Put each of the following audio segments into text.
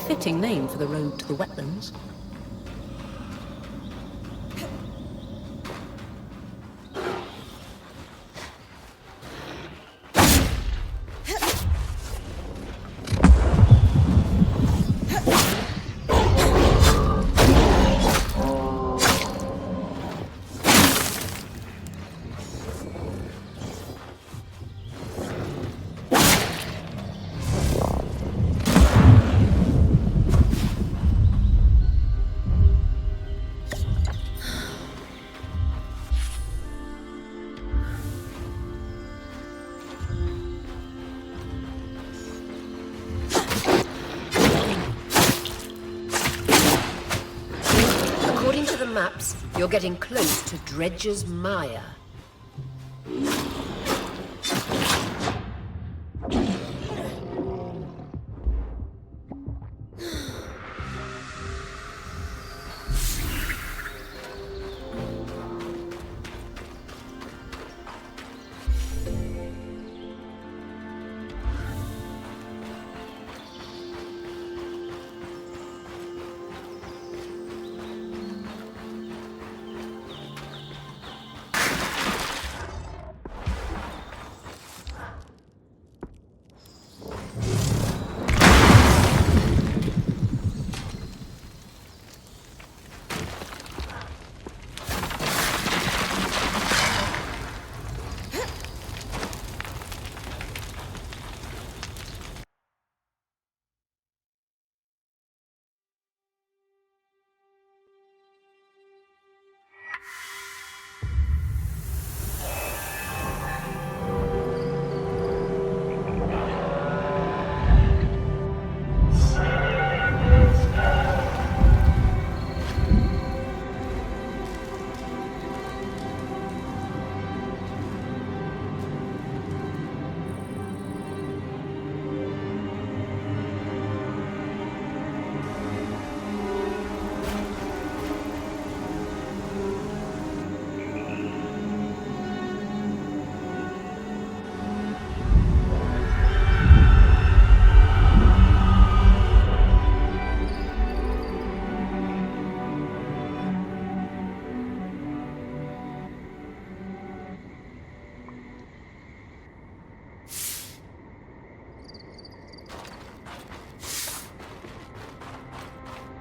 Fitting name for the road to the wetlands. Maps, you're getting close to Dredger's Mire.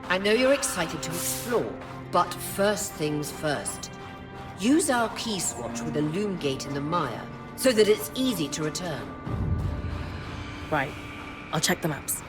I know you're excited to explore, but first things first. Use our key swatch with a loom gate in the mire, so that it's easy to return. Right. I'll check the maps.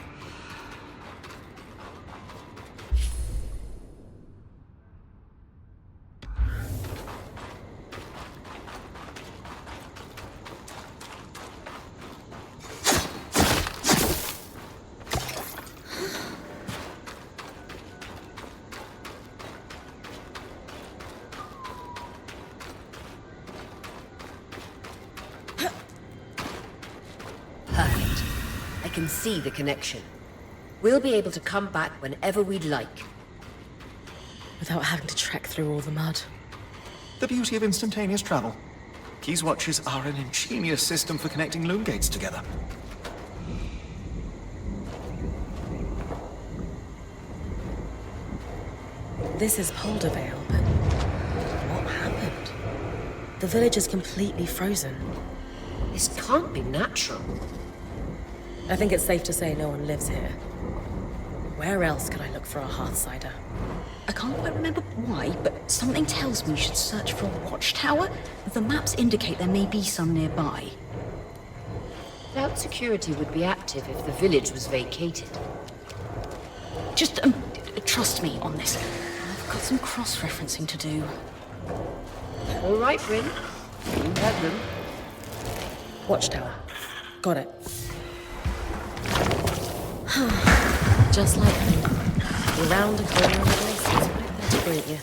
I can see the connection. We'll be able to come back whenever we'd like. without having to trek through all the mud. The beauty of instantaneous travel. Keys watches are an ingenious system for connecting loom gates together. This is Poldervale, but what happened? The village is completely frozen. This can't be natural. I think it's safe to say no one lives here. Where else could I look for a Hearthsider? I can't quite remember why, but something tells me you should search for a watchtower. The maps indicate there may be some nearby. Cloud security would be active if the village was vacated. Just trust me on this. I've got some cross-referencing to do. All right, Brynn. You have them. Watchtower. Got it. Just like home. You're round a corner and the place is right there to greet you.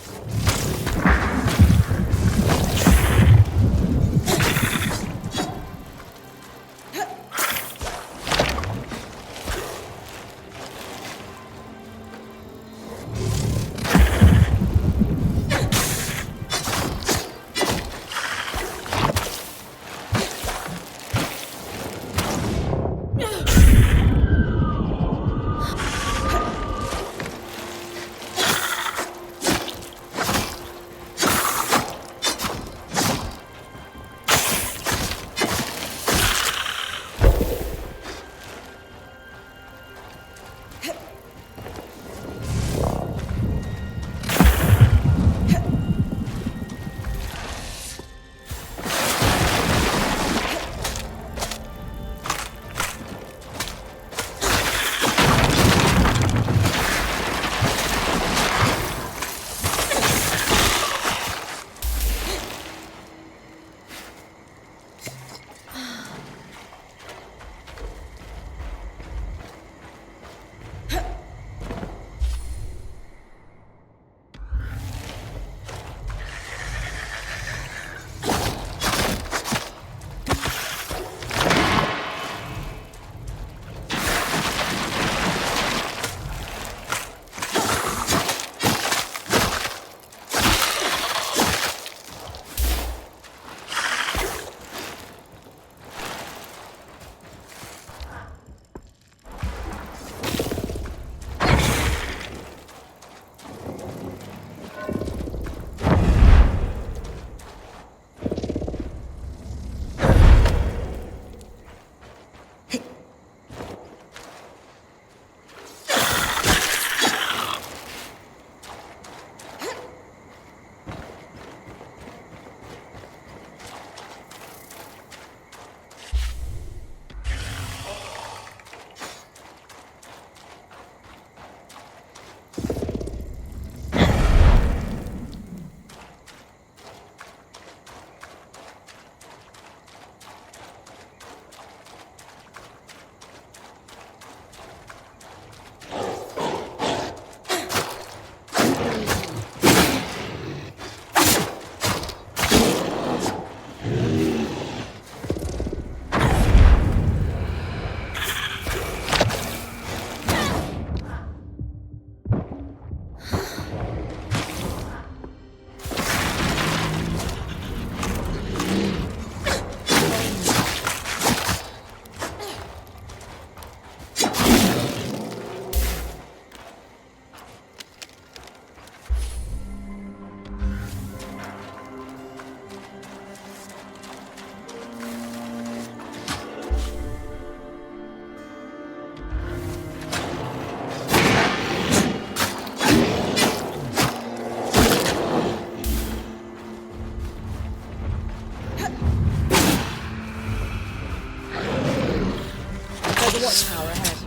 Watchtower ahead.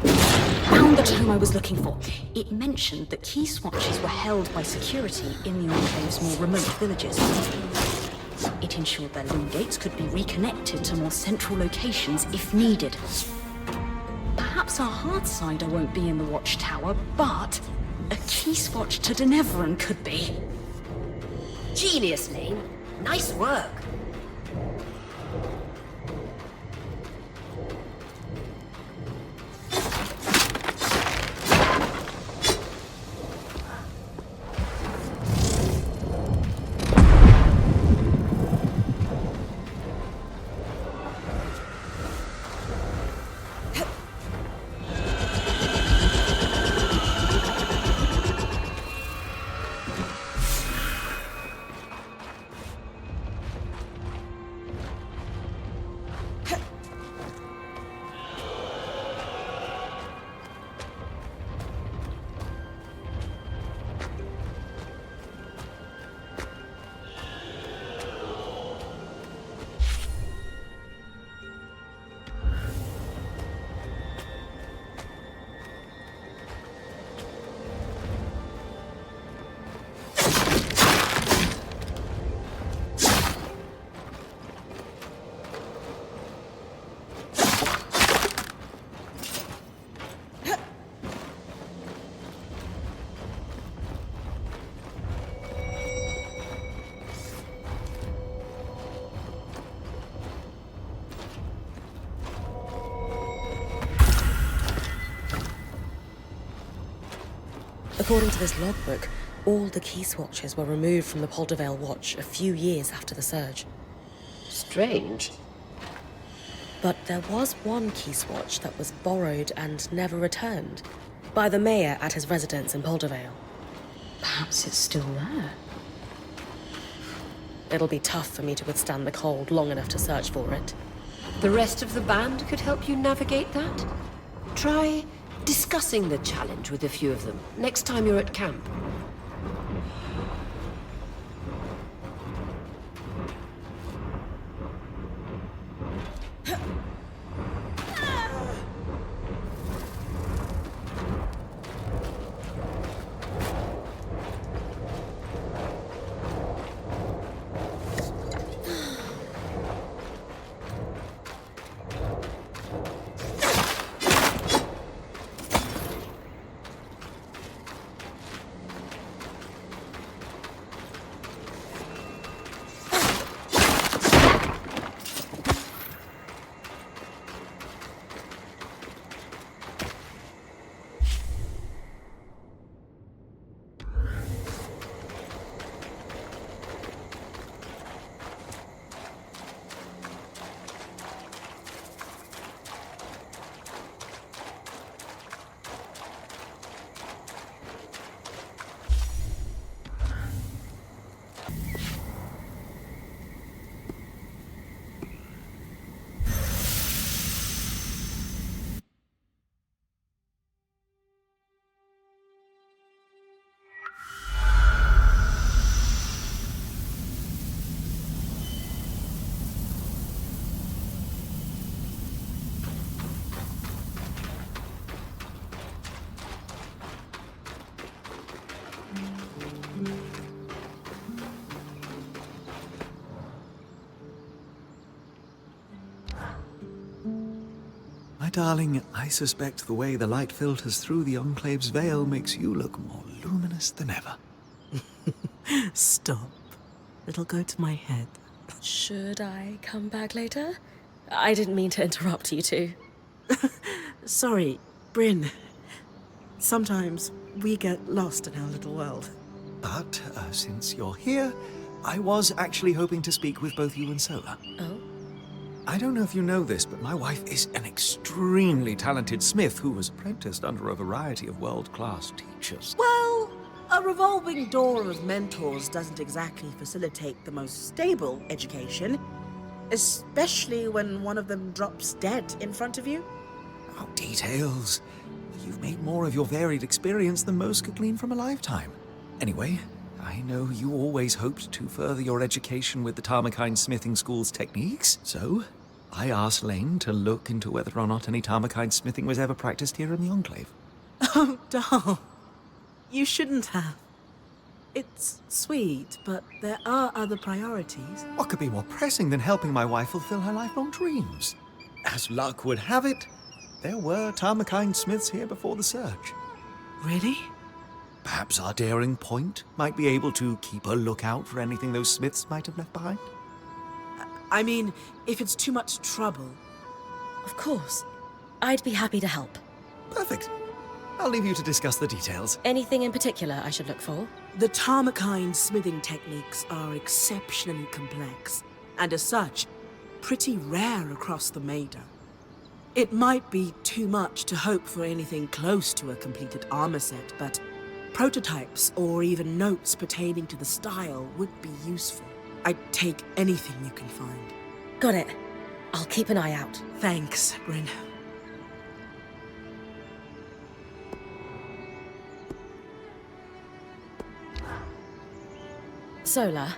Found the tome I was looking for. It mentioned that key swatches were held by security in the Enclave's more remote villages. It ensured their loom gates could be reconnected to more central locations if needed. Perhaps our Hearthsider won't be in the watchtower, but a key swatch to Denevran could be. Genius, Lane. Nice work. According to this logbook, all the key swatches were removed from the Poldervale watch a few years after the surge. Strange. But there was one key swatch that was borrowed and never returned by the mayor at his residence in Poldervale. Perhaps it's still there. It'll be tough for me to withstand the cold long enough to search for it. The rest of the band could help you navigate that? Try discussing the challenge with a few of them next time you're at camp. My darling, I suspect the way the light filters through the Enclave's veil makes you look more luminous than ever. Stop. It'll go to my head. Should I come back later? I didn't mean to interrupt you two. Sorry, Brynn. Sometimes we get lost in our little world. But since you're here, I was actually hoping to speak with both you and Sola. Oh? I don't know if you know this, but my wife is an extremely talented smith who was apprenticed under a variety of world-class teachers. Well, a revolving door of mentors doesn't exactly facilitate the most stable education, especially when one of them drops dead in front of you. Oh, details. You've made more of your varied experience than most could glean from a lifetime. Anyway, I know you always hoped to further your education with the Tarmakine Smithing School's techniques, so I asked Lane to look into whether or not any Tarmakine smithing was ever practiced here in the Enclave. Oh, doll. You shouldn't have. It's sweet, but there are other priorities. What could be more pressing than helping my wife fulfill her lifelong dreams? As luck would have it, there were Tarmakine smiths here before the surge. Really? Perhaps our daring point might be able to keep a lookout for anything those smiths might have left behind? I mean, if it's too much trouble. Of course. I'd be happy to help. Perfect. I'll leave you to discuss the details. Anything in particular I should look for? The Tarmakine smithing techniques are exceptionally complex, and as such, pretty rare across the Maida. It might be too much to hope for anything close to a completed armor set, but prototypes or even notes pertaining to the style would be useful. I'd take anything you can find. Got it. I'll keep an eye out. Thanks, Brynn. Sola,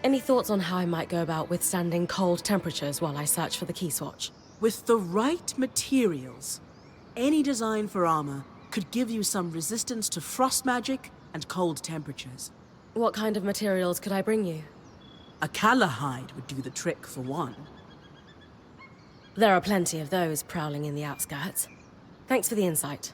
any thoughts on how I might go about withstanding cold temperatures while I search for the key swatch? With the right materials, any design for armor could give you some resistance to frost magic and cold temperatures. What kind of materials could I bring you? A Callahide would do the trick for one. There are plenty of those prowling in the outskirts. Thanks for the insight.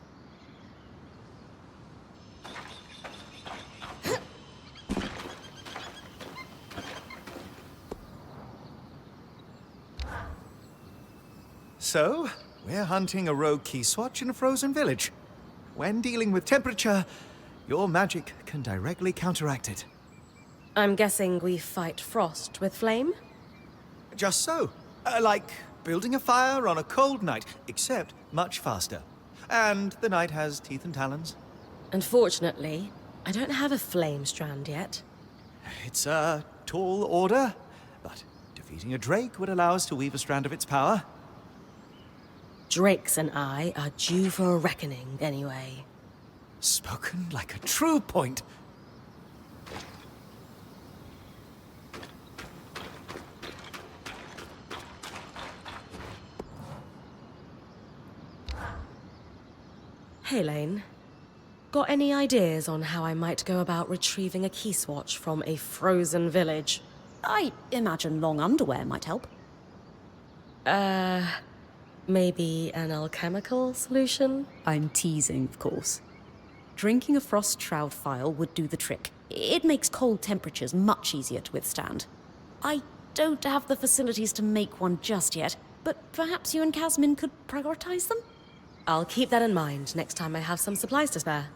So, we're hunting a rogue key swatch in a frozen village. When dealing with temperature, Your magic can directly counteract it. I'm guessing we fight frost with flame? Just so. Like building a fire on a cold night, except much faster. And the night has teeth and talons. Unfortunately, I don't have a flame strand yet. It's a tall order, but defeating a drake would allow us to weave a strand of its power. Drakes and I are due for a reckoning, anyway. Spoken like a true point. Hey, Lane. Got any ideas on how I might go about retrieving a key swatch from a frozen village? I imagine long underwear might help. Maybe an alchemical solution? I'm teasing, of course. Drinking a frost shroud vial would do the trick. It makes cold temperatures much easier to withstand. I don't have the facilities to make one just yet, but perhaps you and Casmin could prioritize them? I'll keep that in mind next time I have some supplies to spare.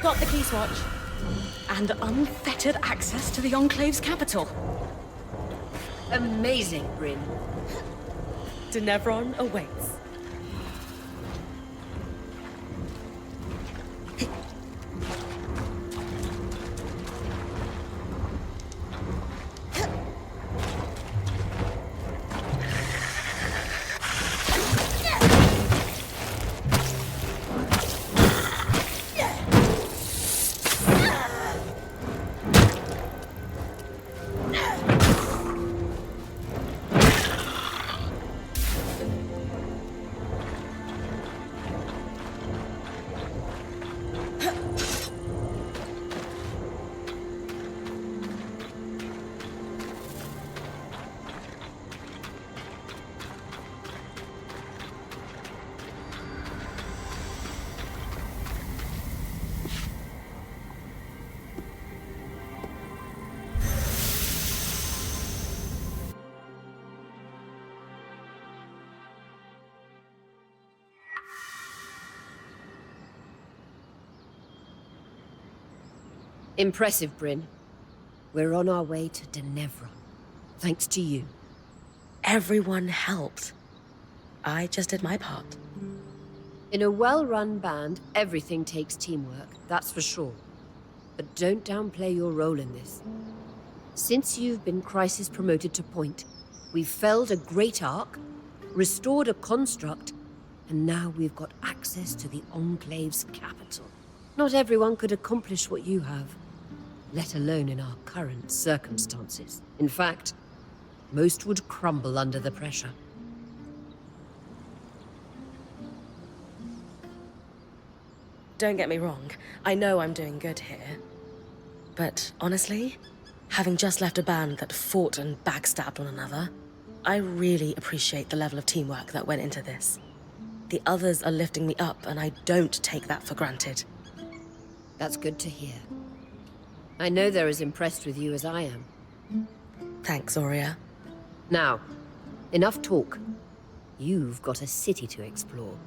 Got the key swatch. And unfettered access to the Enclave's capital. Amazing, Brynn. Denevron awaits. Impressive, Brynn. We're on our way to Denevron. Thanks to you. Everyone helped. I just did my part. In a well-run band, everything takes teamwork, that's for sure. But don't downplay your role in this. Since you've been crisis promoted to point, we've felled a great arc, restored a construct, and now we've got access to the Enclave's capital. Not everyone could accomplish what you have, let alone in our current circumstances. In fact, most would crumble under the pressure. Don't get me wrong, I know I'm doing good here. But honestly, Having just left a band that fought and backstabbed one another, I really appreciate the level of teamwork that went into this. The others are lifting me up, and I don't take that for granted. That's good to hear. I know they're as impressed with you as I am. Thanks, Aurea. Now, enough talk. You've got a city to explore.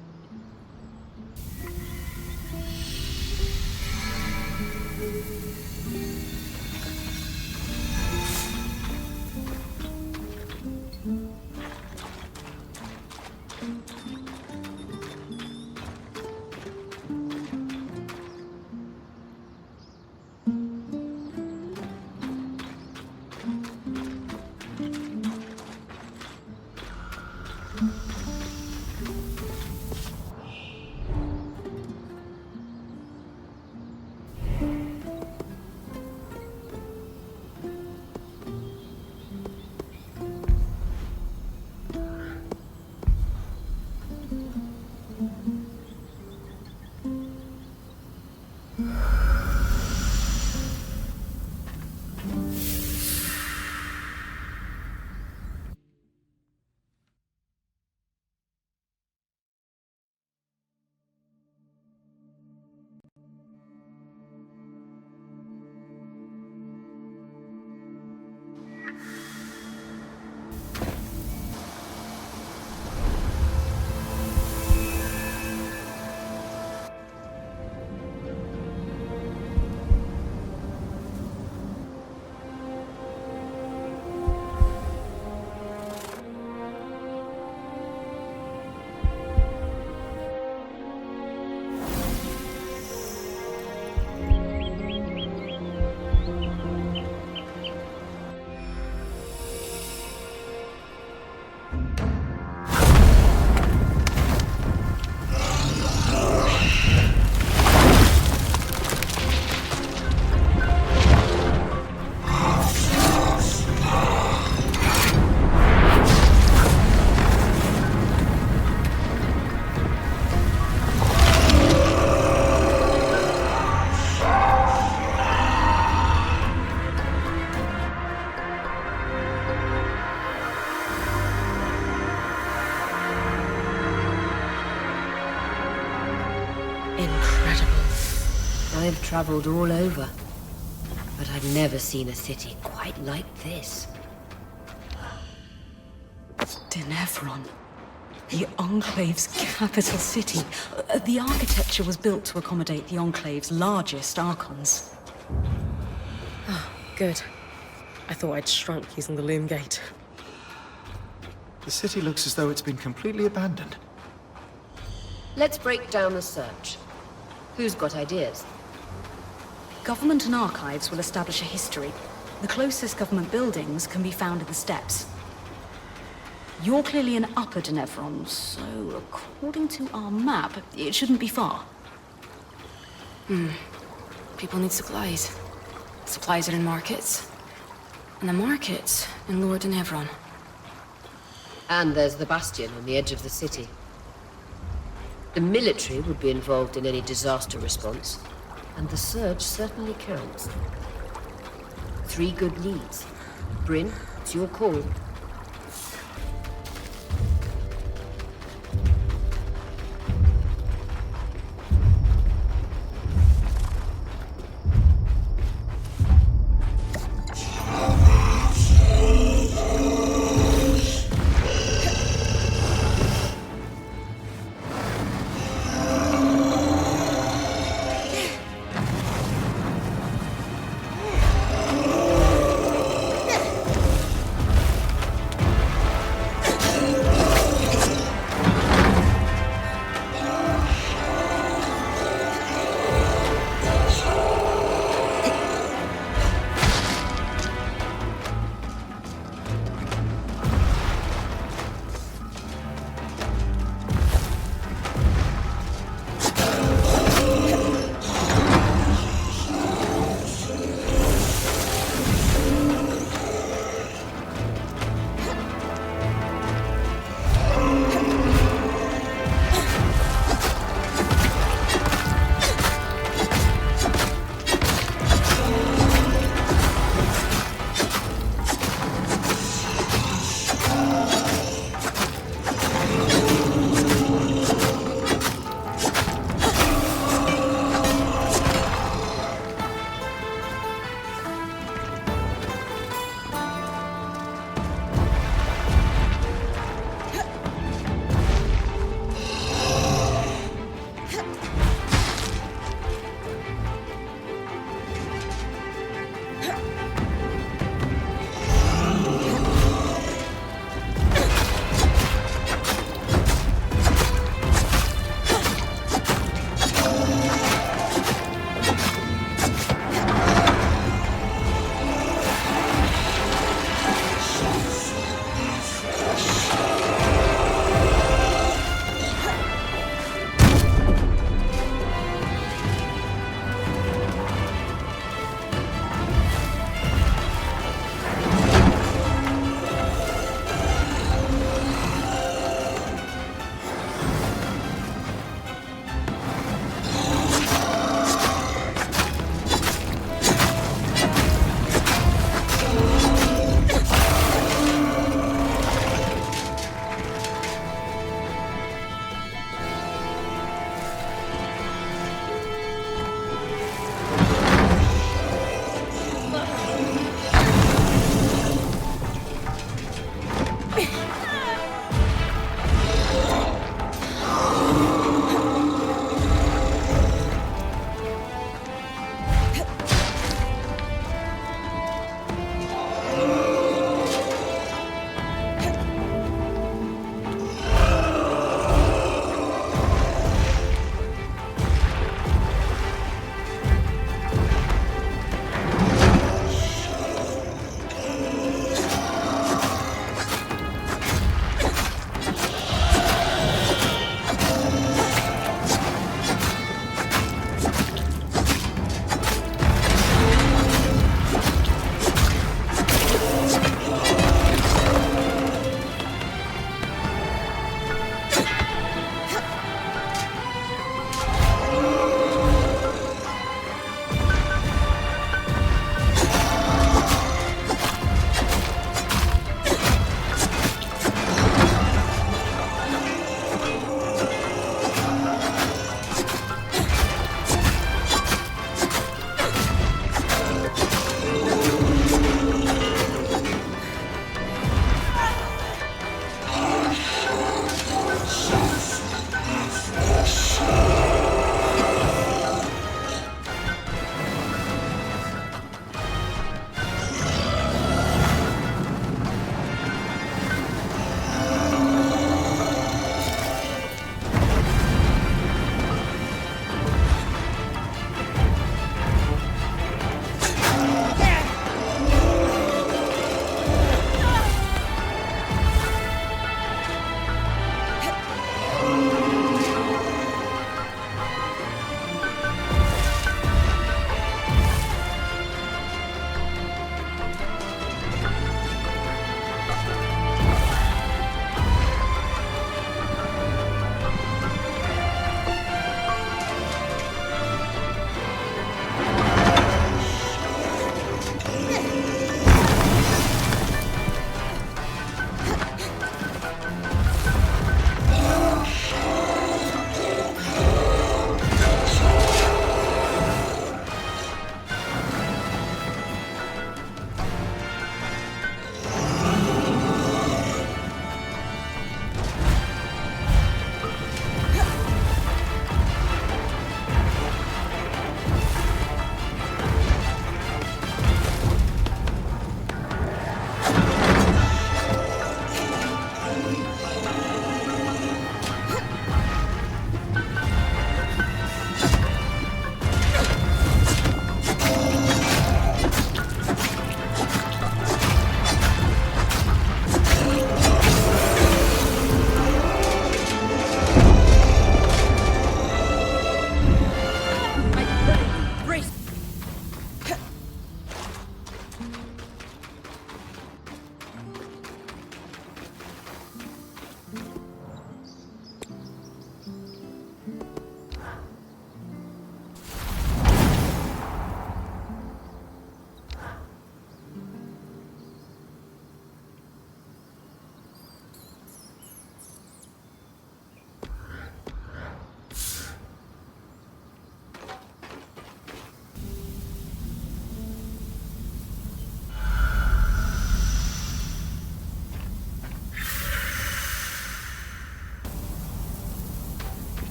I've traveled all over, but I've never seen a city quite like this. Denevron. The Enclave's capital city. The architecture was built to accommodate the Enclave's largest archons. Good. I thought I'd shrunk using the loom gate. The city looks as though it's been completely abandoned. Let's break down the search. Who's got ideas? Government and archives will establish a history. The closest government buildings can be found in the steppes. You're clearly in Upper Denevron, so according to our map, it shouldn't be far. People need supplies. Supplies are in markets. And the markets in Lower Denevron. And there's the bastion on the edge of the city. The military would be involved in any disaster response, and the surge certainly counts. 3 good leads. Brynn, it's your call.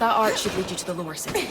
That arch should lead you to the lower city.